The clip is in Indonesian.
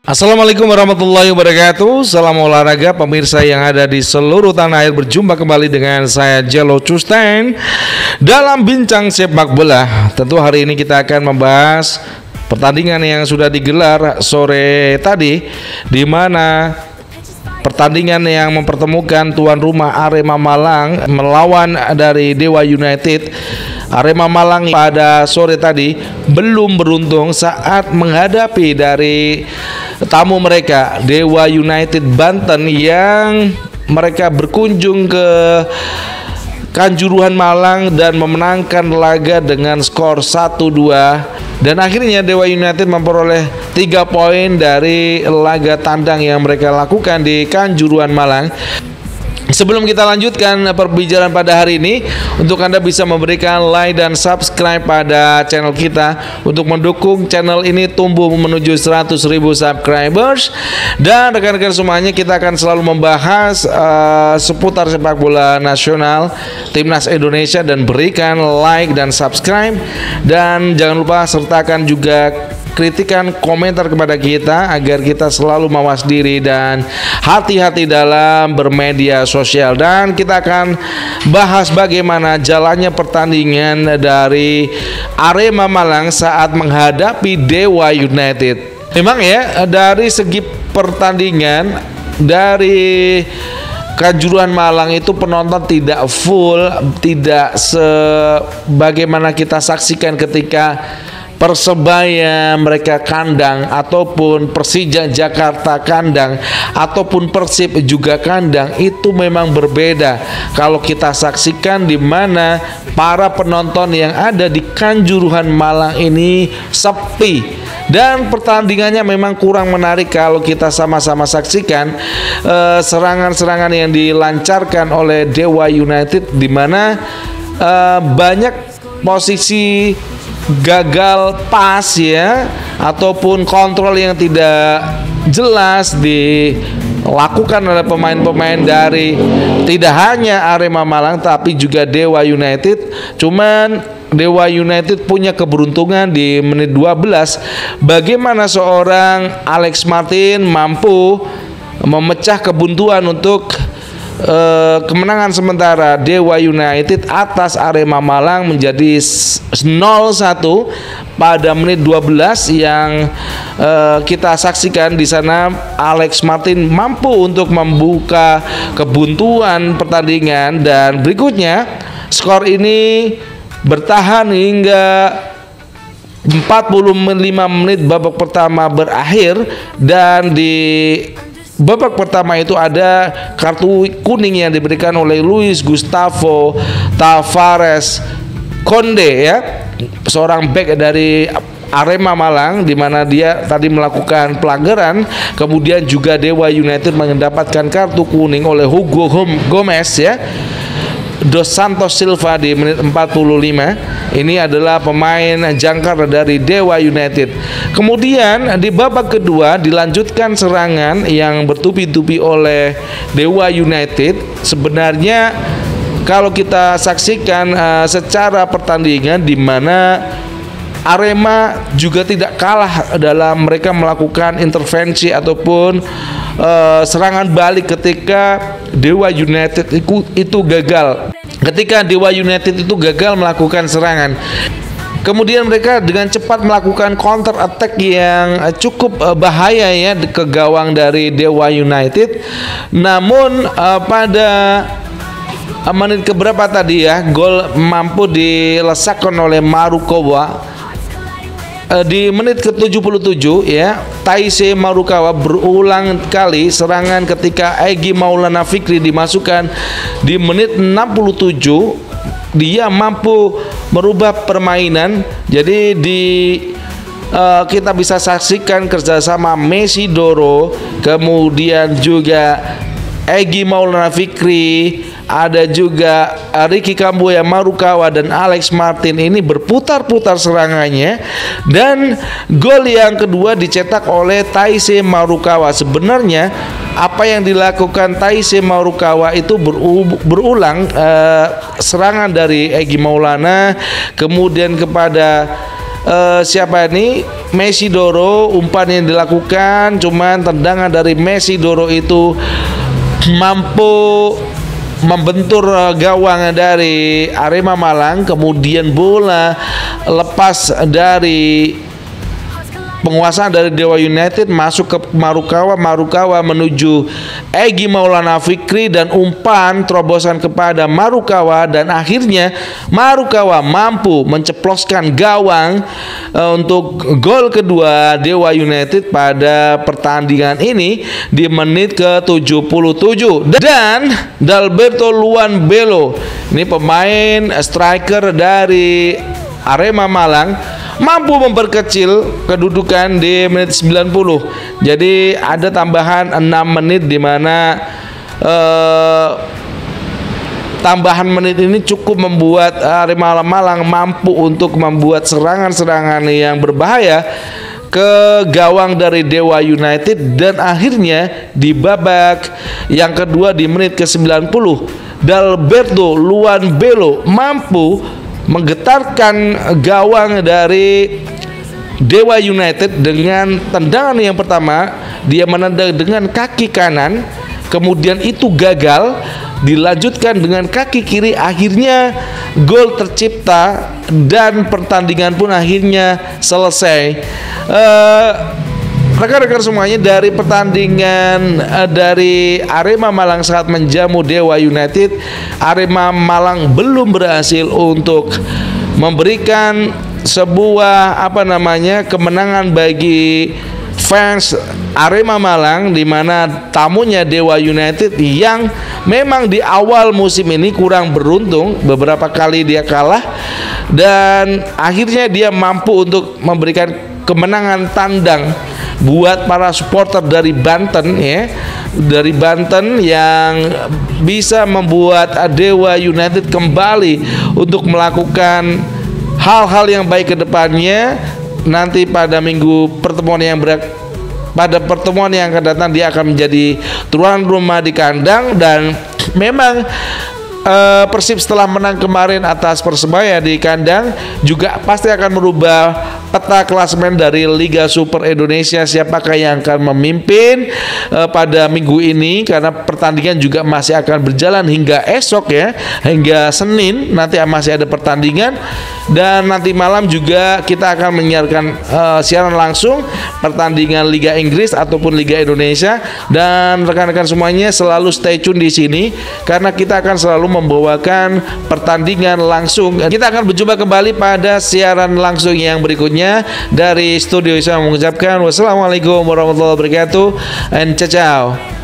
Assalamualaikum warahmatullahi wabarakatuh. Salam olahraga pemirsa yang ada di seluruh tanah air. Berjumpa kembali dengan saya Jello Custain dalam Bincang Sepak Bola. Tentu hari ini kita akan membahas pertandingan yang sudah digelar sore tadi, di mana pertandingan yang mempertemukan tuan rumah Arema Malang melawan dari Dewa United. Arema Malang pada sore tadi belum beruntung saat menghadapi dari tamu mereka Dewa United Banten yang mereka berkunjung ke Kanjuruhan Malang dan memenangkan laga dengan skor 1-2, dan akhirnya Dewa United memperoleh 3 poin dari laga tandang yang mereka lakukan di Kanjuruhan Malang. Sebelum kita lanjutkan perbicaraan pada hari ini, untuk Anda bisa memberikan like dan subscribe pada channel kita untuk mendukung channel ini tumbuh menuju 100.000 subscribers. Dan rekan-rekan semuanya, kita akan selalu membahas seputar sepak bola nasional Timnas Indonesia, dan berikan like dan subscribe. Dan jangan lupa sertakan juga kritikan komentar kepada kita agar kita selalu mawas diri dan hati-hati dalam bermedia sosial. Dan kita akan bahas bagaimana jalannya pertandingan dari Arema Malang saat menghadapi Dewa United. Memang ya, dari segi pertandingan dari Kanjuruhan Malang itu penonton tidak full, tidak sebagaimana kita saksikan ketika Persebaya mereka kandang, ataupun Persija Jakarta kandang, ataupun Persib juga kandang. Itu memang berbeda kalau kita saksikan, di mana para penonton yang ada di Kanjuruhan Malang ini sepi, dan pertandingannya memang kurang menarik kalau kita sama-sama saksikan serangan-serangan yang dilancarkan oleh Dewa United, di mana banyak posisi gagal pas ya, ataupun kontrol yang tidak jelas dilakukan oleh pemain-pemain dari tidak hanya Arema Malang tapi juga Dewa United. Cuman Dewa United punya keberuntungan di menit 12, bagaimana seorang Alex Martin mampu memecah kebuntuan untuk kemenangan sementara Dewa United atas Arema Malang menjadi 0-1 pada menit 12 yang kita saksikan. Di sana Alex Martin mampu untuk membuka kebuntuan pertandingan, dan berikutnya skor ini bertahan hingga 45 menit babak pertama berakhir, dan di babak pertama itu ada kartu kuning yang diberikan oleh Luis Gustavo Tavares Konde ya, seorang back dari Arema Malang, di mana dia tadi melakukan pelanggaran. Kemudian juga Dewa United mendapatkan kartu kuning oleh Hugo Gomez ya, Dos Santos Silva di menit 45. Ini adalah pemain jangkar dari Dewa United. Kemudian di babak kedua dilanjutkan serangan yang bertubi-tubi oleh Dewa United. Sebenarnya kalau kita saksikan secara pertandingan, di mana Arema juga tidak kalah dalam mereka melakukan intervensi ataupun serangan balik ketika Dewa United itu gagal. Ketika Dewa United itu gagal melakukan serangan, kemudian mereka dengan cepat melakukan counter attack yang cukup bahaya ya ke gawang dari Dewa United. Namun pada menit keberapa tadi ya, gol mampu dilesakkan oleh Marukawa. Di menit ke-77 ya, Taisei Marukawa berulang kali serangan ketika Egy Maulana Fikri dimasukkan di menit 67. Dia mampu merubah permainan. Jadi kita bisa saksikan kerjasama Messi Doro, kemudian juga Egy Maulana Fikri, ada juga Ricky Kambuaya Marukawa dan Alex Martin. Ini berputar-putar serangannya, dan gol yang kedua dicetak oleh Taisei Marukawa. Sebenarnya apa yang dilakukan Taisei Marukawa itu berulang serangan dari Egy Maulana, kemudian kepada siapa ini, Mesidoro, umpan yang dilakukan, cuman tendangan dari Mesidoro itu mampu membentur gawang dari Arema Malang. Kemudian bola lepas dari penguasaan dari Dewa United masuk ke Marukawa menuju Egy Maulana Fikri, dan umpan terobosan kepada Marukawa, dan akhirnya Marukawa mampu menceploskan gawang untuk gol kedua Dewa United pada pertandingan ini di menit ke-77. Dan Dalberto Luan Belo, ini pemain striker dari Arema Malang, mampu memperkecil kedudukan di menit 90. Jadi ada tambahan 6 menit di mana tambahan menit ini cukup membuat Arema Malang mampu untuk membuat serangan-serangan yang berbahaya ke gawang dari Dewa United, dan akhirnya di babak yang kedua di menit ke-90 Dalberto Luan Belo mampu menggetarkan gawang dari Dewa United dengan tendangan yang pertama. Dia menendang dengan kaki kanan, kemudian itu gagal, dilanjutkan dengan kaki kiri, akhirnya gol tercipta dan pertandingan pun akhirnya selesai. Rekan-rekan semuanya, dari pertandingan dari Arema Malang saat menjamu Dewa United, Arema Malang belum berhasil untuk memberikan sebuah kemenangan bagi fans Arema Malang, di mana tamunya Dewa United yang memang di awal musim ini kurang beruntung, beberapa kali dia kalah, dan akhirnya dia mampu untuk memberikan kemenangan tandang buat para supporter dari Banten, ya, dari Banten, yang bisa membuat Dewa United kembali untuk melakukan hal-hal yang baik ke depannya. Nanti pada pertemuan yang akan datang dia akan menjadi tuan rumah di kandang, dan memang Persib setelah menang kemarin atas Persebaya di kandang juga pasti akan merubah peta klasemen dari Liga Super Indonesia, siapakah yang akan memimpin pada minggu ini, karena pertandingan juga masih akan berjalan hingga esok, ya, hingga Senin nanti masih ada pertandingan. Dan nanti malam juga kita akan menyiarkan siaran langsung pertandingan Liga Inggris ataupun Liga Indonesia. Dan rekan-rekan semuanya selalu stay tune di sini, karena kita akan selalu membawakan pertandingan langsung. Kita akan berjumpa kembali pada siaran langsung yang berikutnya. Dari studio saya mengucapkan wassalamualaikum warahmatullahi wabarakatuh, and ciao.